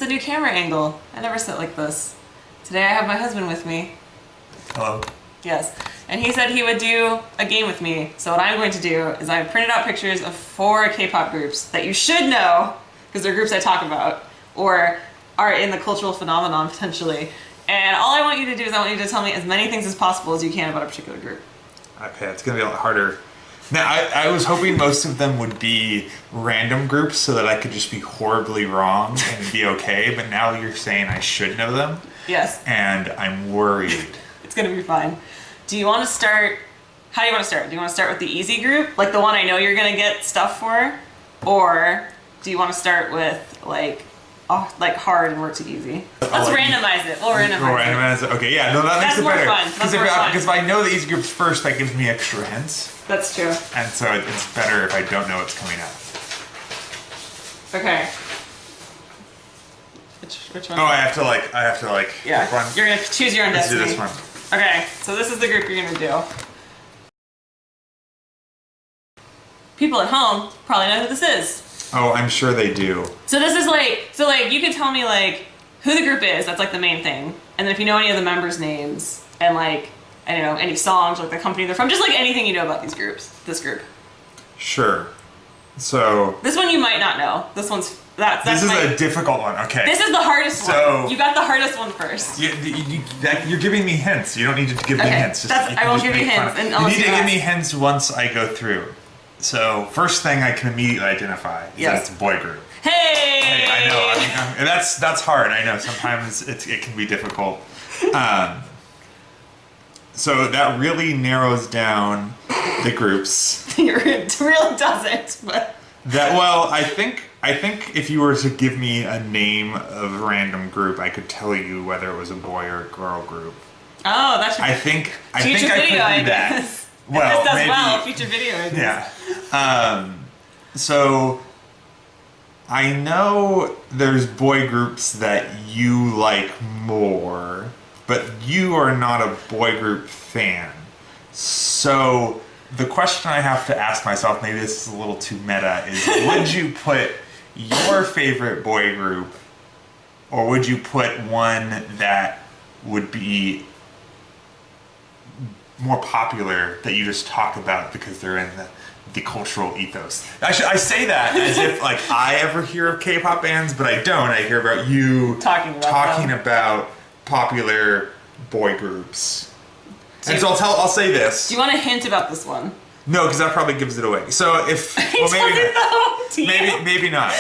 a new camera angle. I never sit like this. Today I have my husband with me. Hello. Yes. And he said he would do a game with me. So what I'm going to do is I printed out pictures of 4 K-pop groups that you should know, because they're groups I talk about, or are in the cultural phenomenon potentially. And all I want you to do is I want you to tell me as many things as possible as you can about a particular group. Okay, it's gonna be a lot harder. Now, I was hoping most of them would be random groups so that I could just be horribly wrong and be okay, but now you're saying I should know them? Yes. And I'm worried. It's gonna be fine. Do you want to start, how do you want to start? Do you want to start with the easy group, like the one I know you're gonna get stuff for? Or do you want to start with like hard and work to easy? Let's randomize it. We'll randomize it. Okay, yeah, no, that makes it better. That's more fun. Because if I know the easy groups first, that gives me extra hints. That's true. And so it's better if I don't know what's coming up. Okay. Which one? Oh, I have to Yeah. pick one. You're gonna choose your own destiny. Let's do this one. Okay, so this is the group you're gonna do. People at home probably know who this is. Oh, I'm sure they do. So this is like, you can tell me like who the group is, that's like the main thing. And then if you know any of the members' names and like, I don't know, any songs, like the company they're from, just like anything you know about these groups, this group. Sure. So. This one you might not know. This one's, this is a difficult one, okay. This is the hardest one. You got the hardest one first. You're giving me hints. You don't need to give me hints. I won't give you hints. You need to give me hints once I go through. So, first thing I can immediately identify is that it's a boy group. Hey, I know. And that's hard. I know. Sometimes it can be difficult. So that really narrows down the groups. It really doesn't. But I think if you were to give me a name of a random group, I could tell you whether it was a boy or a girl group. Oh, that's. I think I could do that. Well, this does well. Future video ideas. Yeah. So I know there's boy groups that you like more, but you are not a boy group fan. So the question I have to ask myself, maybe this is a little too meta, is would you put your favorite boy group, or would you put one that would be more popular that you just talk about because they're in the cultural ethos? I say that as if like I ever hear of K-pop bands, but I don't. I hear about you talking about popular boy groups. And so I'll say this. Do you want a hint about this one? No, because that probably gives it away. So if maybe not.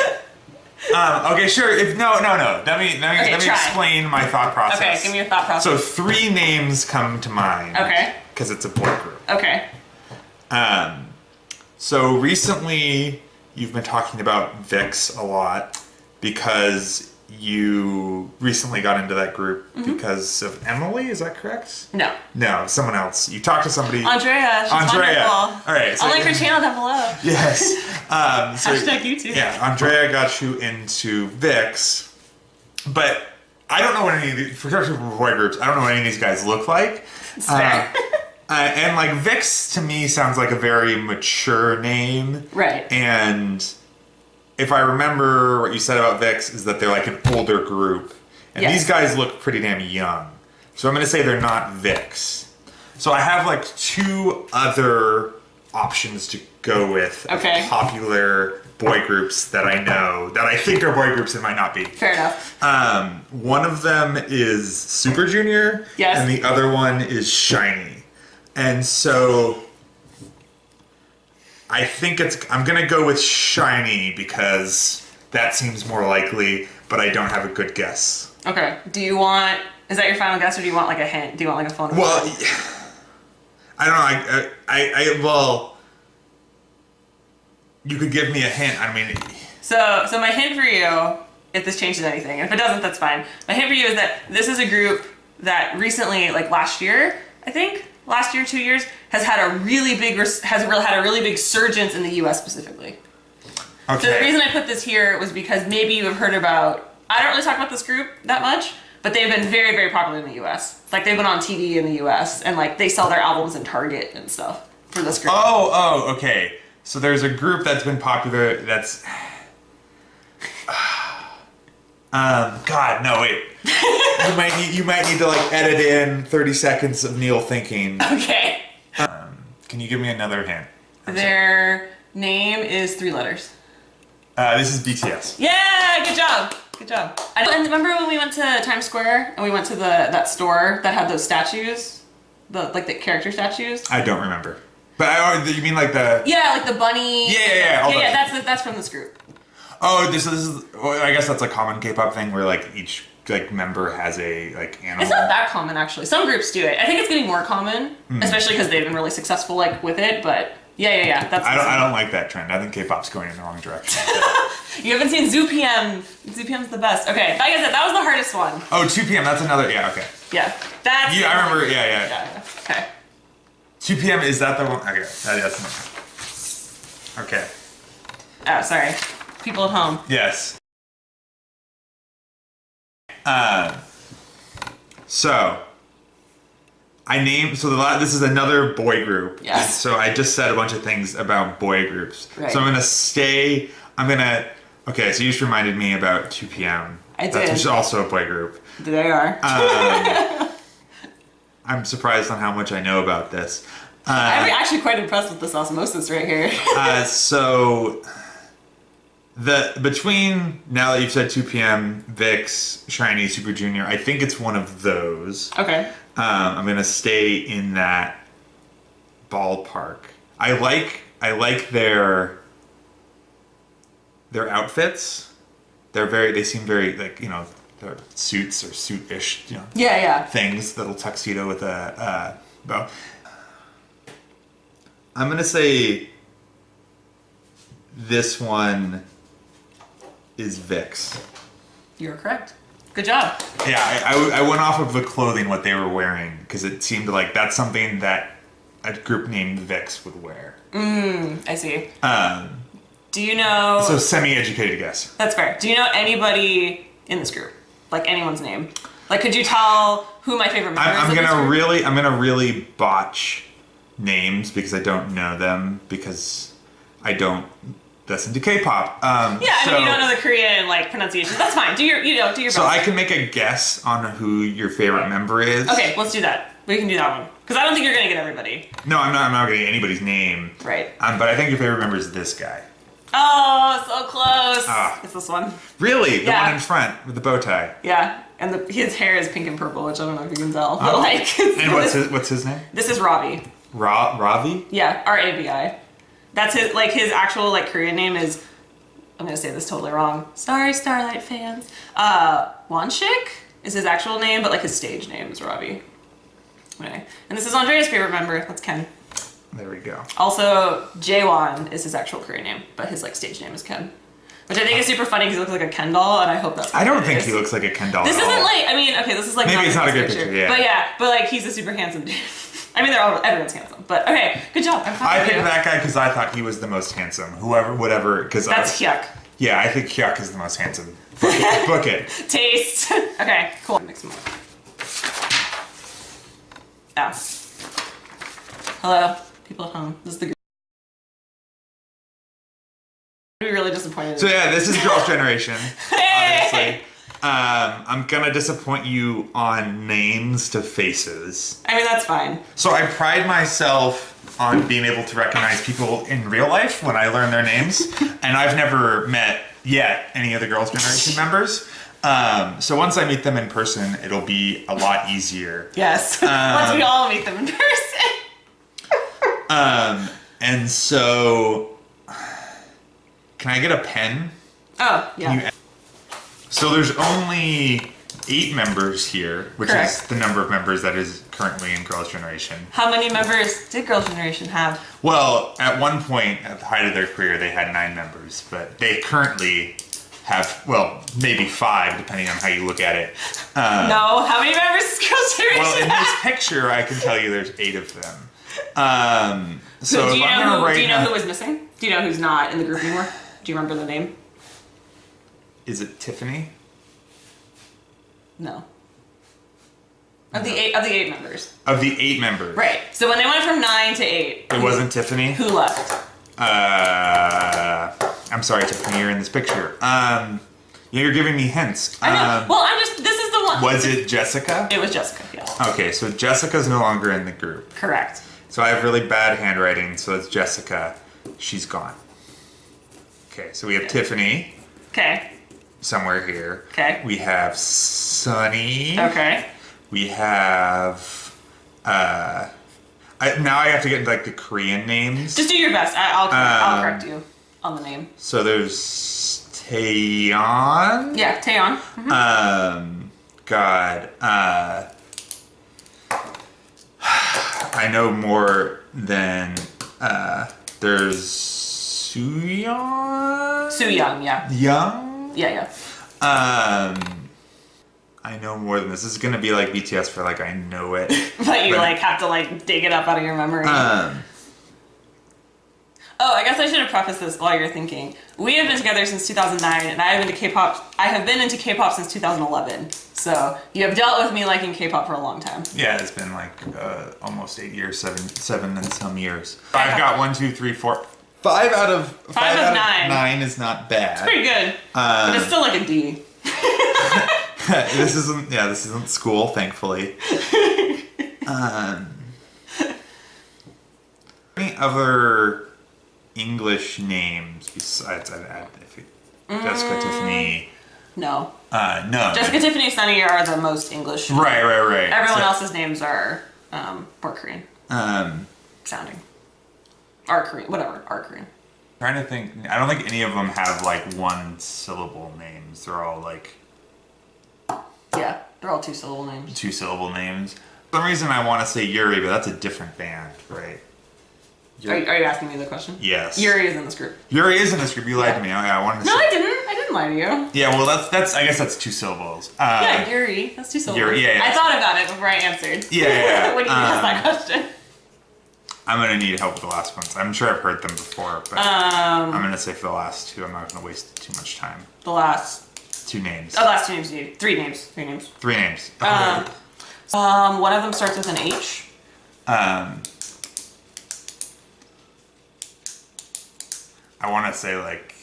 Okay, sure. Let me explain my thought process. Okay, give me your thought process. So 3 names come to mind. Okay. Because it's a boy group. Okay. So recently you've been talking about VIX a lot because you recently got into that group because of Emily, is that correct? No, someone else. You talked to somebody. Andrea. She's wonderful. All right. So I'll link her channel down below. Yes. Hashtag YouTube. Yeah, Andrea got you into VIX, but I don't know what any of these, for boy groups, I don't know what any of these guys look like. And like VIX to me sounds like a very mature name. Right. And if I remember what you said about VIX is that they're like an older group. And these guys look pretty damn young. So I'm going to say they're not VIX. So I have like 2 other options to go with. Okay. Popular boy groups that I know, that I think are boy groups and might not be. Fair enough. One of them is Super Junior. Yes. And the other one is SHINee. And so I think I'm going to go with SHINee because that seems more likely, but I don't have a good guess. Okay. Is that your final guess, or do you want like a hint? Do you want like a phone number? Well, I don't know. Well, you could give me a hint. I mean. So my hint for you, if this changes anything, and if it doesn't, that's fine. My hint for you is that this is a group that recently, like last year, I think, 2 years, has had a really big surgence in the U.S. specifically. Okay. So the reason I put this here was because maybe you have heard about. I don't really talk about this group that much, but they've been very, very popular in the U.S. Like they've been on TV in the U.S. and like they sell their albums in Target and stuff for this group. Oh, okay. So there's a group that's been popular. That's God, no, wait. You might need to like edit in 30 seconds of Neil thinking. Okay. Can you give me another hint? Their name is 3 letters. This is BTS. Yeah, good job. Good job. And remember when we went to Times Square and we went to that store that had those statues? The character statues? I don't remember. But you mean like the... Yeah, like the bunny. Yeah. Yeah, that's from this group. Oh, this is... Well, I guess that's a common K-pop thing where like each like member has a like animal. It's not that common actually. Some groups do it. I think it's getting more common, especially because they've been really successful like with it. But yeah. I don't like that trend. I think K-pop's going in the wrong direction. You haven't seen ZooPM. ZooPM's the best. Okay, like I said, that was the hardest one. Oh, 2 p.m. That's another. Yeah. Okay. Yeah, that's. Yeah, I remember. Yeah. Okay. 2 p.m. Is that the one? Okay, that's the one. Okay. Oh, sorry. People at home. Yes. So I named this is another boy group. Yes. So I just said a bunch of things about boy groups. Right. So okay, so you just reminded me about 2 p.m. I did. That's also a boy group. They are. I'm surprised on how much I know about this. I'm actually quite impressed with this osmosis right here. So between, now that you've said 2 p.m., VIX, Shiny, Super Junior, I think it's one of those. Okay. I'm gonna stay in that ballpark. I like their outfits. They seem very like, you know, their suits or suit-ish, you know. Yeah. Things, little tuxedo with a bow. I'm gonna say this one is VIX. You're correct. Good job. Yeah, I went off of the clothing, what they were wearing, because it seemed like that's something that a group named VIX would wear. I see. Do you know... So semi-educated guess. That's fair. Do you know anybody in this group? Like anyone's name? Like, could you tell who my favorite member is? I'm gonna really botch names because I don't know them, because I don't listen to K-pop. I mean, you don't know the Korean like pronunciation. That's fine. Do your best. So I can make a guess on who your favorite member is. Okay, let's do that. We can do that one because I don't think you're gonna get everybody. No, I'm not getting anybody's name. Right. But I think your favorite member is this guy. Oh, so close. It's this one. Really? The one in front with the bow tie. Yeah, and his hair is pink and purple, which I don't know if you can tell. But like, and what's his name? This is Ravi. Ravi? Yeah, R-A-V-I. That's his actual like Korean name is, I'm gonna say this totally wrong. Sorry, Starlight fans. Wanshik is his actual name, but like his stage name is Ravi. Okay. And this is Andrea's favorite member. That's Ken. There we go. Also, Jaewon is his actual Korean name, but his like stage name is Ken. Which I think is super funny because he looks like a Ken doll, and I hope that's what I don't think he looks like a Ken doll This at isn't all. like, I mean, okay, this is like maybe it's not a good picture, yeah. But like he's a super handsome dude. I mean, everyone's handsome, but okay, good job. I picked that guy because I thought he was the most handsome. Whatever, because that's Hyuk. Yeah, I think Hyuk is the most handsome. Book it. Taste. Okay, cool. Mix them up. Yeah. Hello, people at home. This is the. I'd be really disappointed. So yeah, this is Girls' Generation. Hey! Obviously. I'm gonna disappoint you on names to faces. I mean, that's fine. So I pride myself on being able to recognize people in real life when I learn their names, and I've never met yet any of the Girls' Generation members. So once I meet them in person, it'll be a lot easier. Yes. Once we all meet them in person. And so, can I get a pen? Oh, yeah. So there's only 8 members here, which is the number of members that is currently in Girls' Generation. How many members did Girls' Generation have? Well, at one point, at the height of their career, they had 9 members, but they currently have, well, maybe 5, depending on how you look at it. No, how many members does Girls' Generation Well, in have? this picture, I can tell you there's 8 of them. So do you know who was missing? Do you know who's not in the group anymore? Do you remember the name? Is it Tiffany? No. Of the eight members. Of the 8 members. Right. So when they went from 9 to 8. It wasn't Tiffany? Who left? I'm sorry, Tiffany, you're in this picture. Yeah, You're giving me hints. I know. Well, this is the one. Was it Jessica? It was Jessica, yes. Okay, so Jessica's no longer in the group. Correct. So I have really bad handwriting, so it's Jessica. She's gone. Okay, so we have Tiffany. Okay. Somewhere here. Okay. We have Sunny. Okay. We have now I have to get like the Korean names. Just do your best. I'll correct you on the name. So there's Taeyeon. Yeah, Taeyeon. God. I know more than there's Sooyeon. Sooyoung, yeah. Young? Yeah. I know more than this. This is gonna be like BTS for like I know it. But you like have to like dig it up out of your memory. Oh, I guess I should have prefaced this while you're thinking. We have been together since 2009, and I have been into K-pop since 2011. So you have dealt with me liking K-pop for a long time. Yeah, it's been like almost 8 years, seven and some years. I've got 1, 2, 3, 4, 5 out of 9. 9 is not bad. It's pretty good, but it's still like a D. This isn't school, thankfully. Any other English names besides Jessica, Tiffany? No. No. Jessica, Tiffany, Sunny are the most English. Right. Everyone else's names are more Korean. Sounding. Are Korean. Whatever. Are Korean. Trying to think. I don't think any of them have like one syllable names. They're all like. Yeah, they're all 2-syllable names. 2-syllable names. For some reason I want to say Yuri, but that's a different band, right? Are you asking me the question? Yes. Yuri is in this group. Yuri is in this group. You lied to me. I wanted to No, say. I didn't. I didn't lie to you. Yeah, well, that's. I guess that's 2 syllables. Yeah, Yuri. That's 2 syllables. Yuri, yeah. I thought about it before I answered. Yeah. When you asked that question. I'm gonna need help with the last ones. I'm sure I've heard them before, but I'm gonna say for the last 2, I'm not gonna waste too much time. The last 2 names. Oh, last 2 names. You need 3 names. 3 names. 3 names. One of them starts with an H. I want to say like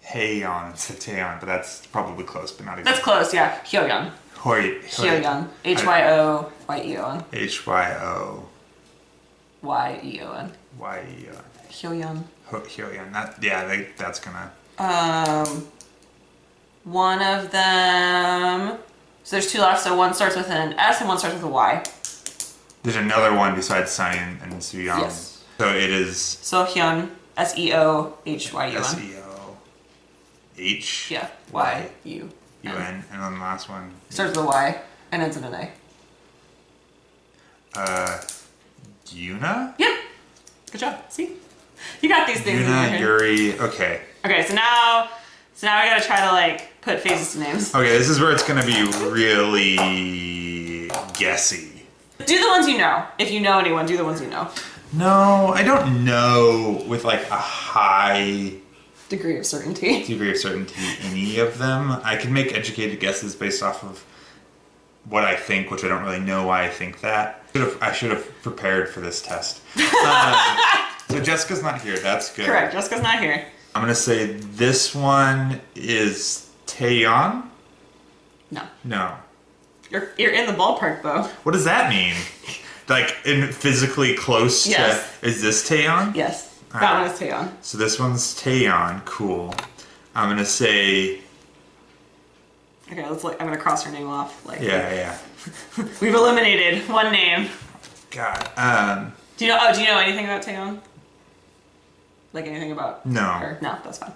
Haeyeon instead of Taeyeon, but that's probably close, but not exactly. That's close, yeah. Hyoyeon. Hyoyeon. Hyoyeon. Hyoyeon. Hyoyeon. Hyoyeon. Hyoyeon. That's gonna. One of them. So there's 2 left. So one starts with an S and one starts with a Y. There's another one besides Sunny and Sooyeon. Yes. So it is. Seohyun. Seohyun. SEOH. Yeah. YU. UN, and then the last one starts with a Y and ends in an A. Yuna? Yep. Good job. See? You got these things in your Yuna, head. Yuri, okay. Okay, so now I gotta try to like put faces to names. Okay, this is where it's gonna be really guessy. Do the ones you know. If you know anyone, do the ones you know. No, I don't know with like a high degree of certainty any of them. I can make educated guesses based off of what I think, which I don't really know why I think that. I should have prepared for this test. So Jessica's not here. That's good. Correct. Jessica's not here. I'm gonna say this one is Taeyeon. No. You're in the ballpark though. What does that mean? Like in physically close to? Is this Taeyeon? Yes. That one is Taeyeon. So this one's Taeyeon. Cool. I'm gonna say. Okay, I'm gonna cross her name off. Yeah. We've eliminated one name. God. Do you know anything about Taeyeon? Like anything about her? No, that's fine.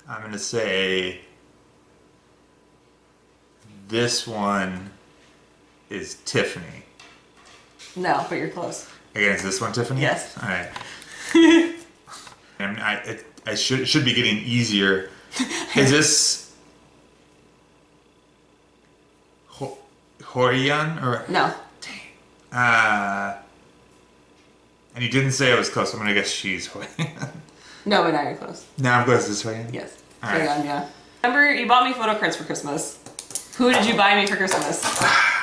I'm gonna say this one is Tiffany. No, but you're close. Again, is this one Tiffany? Yes. All right. I should be getting easier. Is this Hyoyeon or no? Dang. And you didn't say I was close. I'm gonna guess she's Hyoyeon. No, but now you're close. Now I'm close to this Hyoyeon? Yes. All right. Yeah. Remember, you bought me photo cards for Christmas. Who did you buy me for Christmas?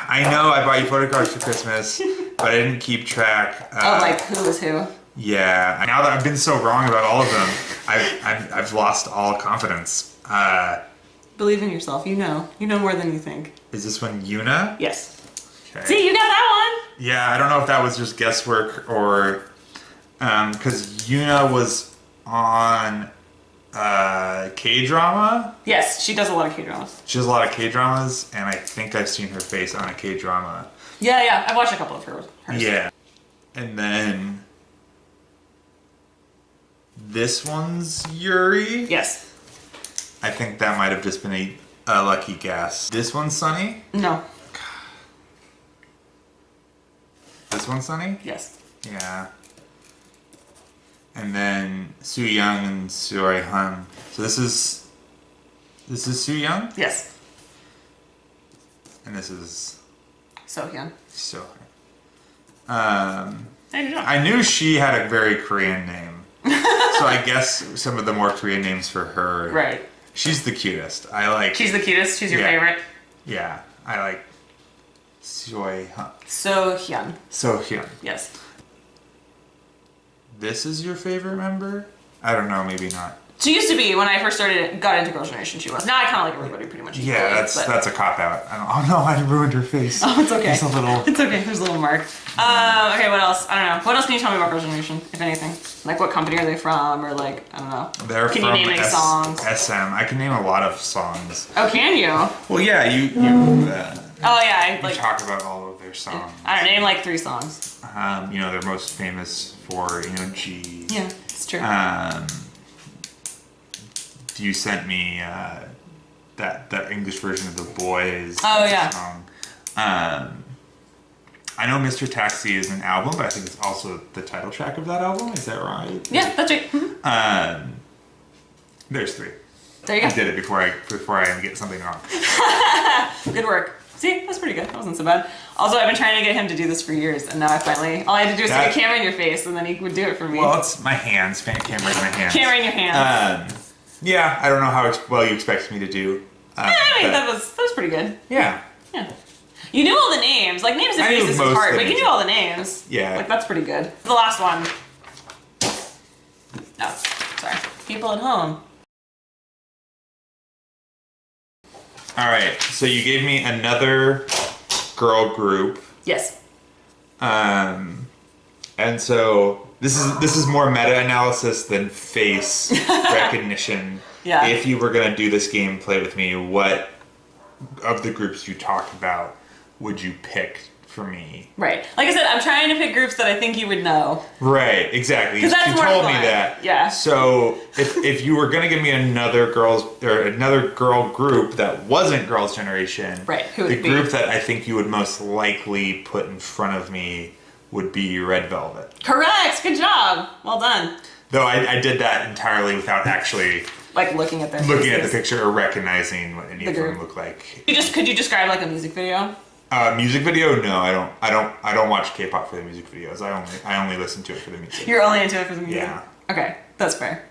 I know I bought you photo cards for Christmas, but I didn't keep track. Like who was who? Yeah. Now that I've been so wrong about all of them, I've lost all confidence. Believe in yourself. You know more than you think. Is this one Yuna? Yes. Okay. See, you got that one. Yeah, I don't know if that was just guesswork or because Yuna was on K-drama. Yes, she does a lot of K-dramas. She does a lot of K-dramas, and I think I've seen her face on a K-drama. Yeah, I've watched a couple of hers. Yeah. And then this one's Yuri. Yes. I think that might have just been a lucky guess. This one's Sunny? No. This one's Sunny? Yes. Yeah. And then Soo Young and Suri Han. So this is Soo Young? Yes. And this is Sohyun. So. Hey, I knew she had a very Korean name. So I guess some of the more Korean names for her. Right. She's the cutest. She's the cutest. She's your Yeah. favorite. Yeah, I like Sohyun. Sohyun. Sohyun. Yes. This is your favorite member? I don't know, maybe not. She used to be when I first got into Girls' Generation. She was. Now I kind of like everybody pretty much. Yeah, equally, that's a cop out. Oh no, I ruined her face. Oh, it's okay. It's a little. It's okay. There's a little mark. Okay, what else? I don't know. What else can you tell me about Girls' Generation, if anything? Like, what company are they from, or like, I don't know. They're can from you name any songs? SM. I can name a lot of songs. Oh, can you? Well, yeah, you Oh yeah, you talk about all of their songs. I don't know, name like 3 songs. They're most famous for G. Yeah, it's true. You sent me that English version of The Boys. Oh yeah. Song. I know Mr. Taxi is an album, but I think it's also the title track of that album. Is that right? Yeah, that's right. Mhm. There's 3. There you go. I did it before I get something wrong. Good work. See, that's pretty good. That wasn't so bad. Also, I've been trying to get him to do this for years, and now all I had to do was stick a camera in your face, and then he would do it for me. Well, it's my hands. Camera in my hands. Camera in your hands. Yeah, I don't know how well you expect me to do. That was pretty good. Yeah. Yeah. You knew all the names. Like, names and I knew faces is most hard, but things. you knew all the names. Yeah. Like, that's pretty good. The last one. Oh, sorry. People at home. All right. So you gave me another girl group. Yes. And so this is more meta-analysis than face recognition. Yeah. If you were gonna do this game, play with me, what of the groups you talked about would you pick for me? Right. Like I said, I'm trying to pick groups that I think you would know. Right, exactly. You that's more told me fun. that. Yeah. So if you were gonna give me another girl group that wasn't Girls' Generation, Right, who would the it be? group that I think you would most likely put in front of me would be Red Velvet. Correct. Good job. Well done. Though I did that entirely without actually Like looking at their looking at the faces. picture or recognizing what any of them group. look like. Could you describe like a music video? Music video? No, I don't watch K-pop for the music videos. I only listen to it for the music. You're only into it for the music? Yeah. Okay, that's fair.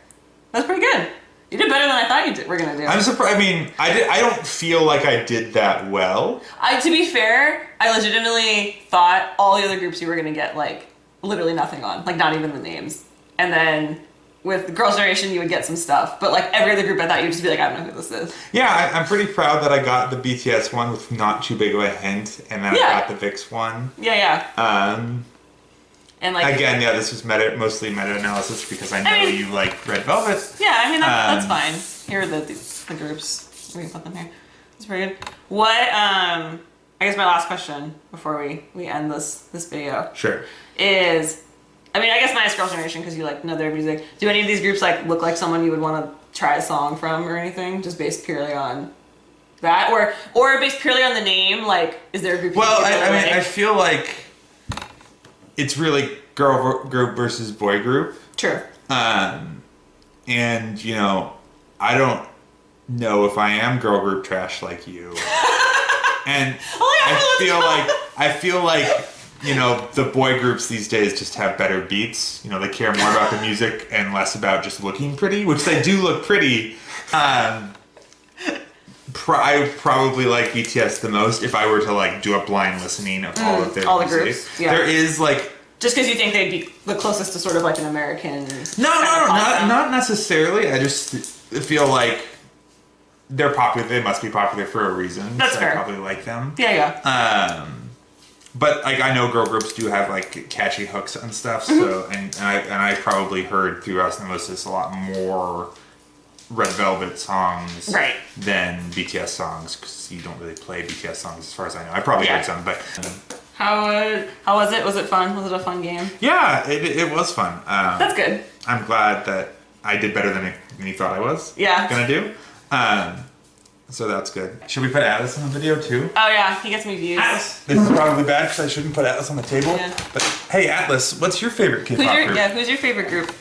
That's pretty good. You did better than I thought you were gonna do. I'm surprised. I mean, I don't feel like I did that well. To be fair, I legitimately thought all the other groups you were gonna get like literally nothing on, like not even the names. And then with Girls' Generation, you would get some stuff, but like every other group, I thought you'd just be like, I don't know who this is. Yeah, I'm pretty proud that I got the BTS one with not too big of a hint, and then Yeah. I got the VIX one. Yeah. And like Again, yeah, this was mostly meta-analysis because I know mean- you like Red Velvet. yeah, I mean that's fine. Here are the groups. We can put them here. That's pretty good. What I guess my last question before we end this video Sure. is, I mean, I guess minus Girls' Generation because you like know their music. Do any of these groups like look like someone you would want to try a song from or anything? Just based purely on that, or based purely on the name? Like, is there a group? Well, you I mean, like? I feel like it's really girl group versus boy group. True. And you know, I don't know if I am girl group trash like you. And I feel like you know, the boy groups these days just have better beats. You know, they care more about the music and less about just looking pretty, which they do look pretty. I would probably like BTS the most if I were to like do a blind listening of all of their all the music. groups, yeah. There is like Just because you think they'd be the closest to sort of like an American. Not necessarily. I just feel like they're popular. They must be popular for a reason. That's fair. I probably like them. Yeah. But like I know girl groups do have like catchy hooks and stuff. So and I probably heard through Osmosis a lot more Red Velvet songs than BTS songs, because you don't really play BTS songs as far as I know. I probably heard some, but. How was it? Was it fun? Was it a fun game? Yeah, it was fun. That's good. I'm glad that I did better than you thought I was gonna do. So that's good. Should we put Atlas on the video too? Oh yeah, he gets me views. Atlas! This is probably bad because I shouldn't put Atlas on the table. Yeah. But hey, Atlas, what's your favorite K-pop group? Yeah, who's your favorite group?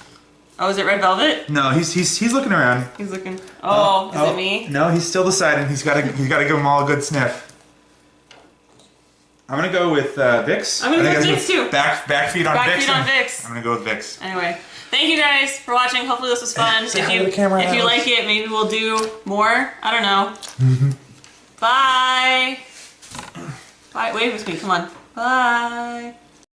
Oh, is it Red Velvet? No, he's looking around. He's looking. Oh, is it me? No, he's still deciding. He's got to give them all a good sniff. I'm gonna go with Vix. I'm gonna go with Vix too. Back feet on Vix. Back feet on Vix. I'm gonna go with Vix. Anyway, thank you guys for watching. Hopefully this was fun. Say hi to the camera, if you Alex. like it, maybe we'll do more. I don't know. Bye. Bye. Wave with me. Come on. Bye.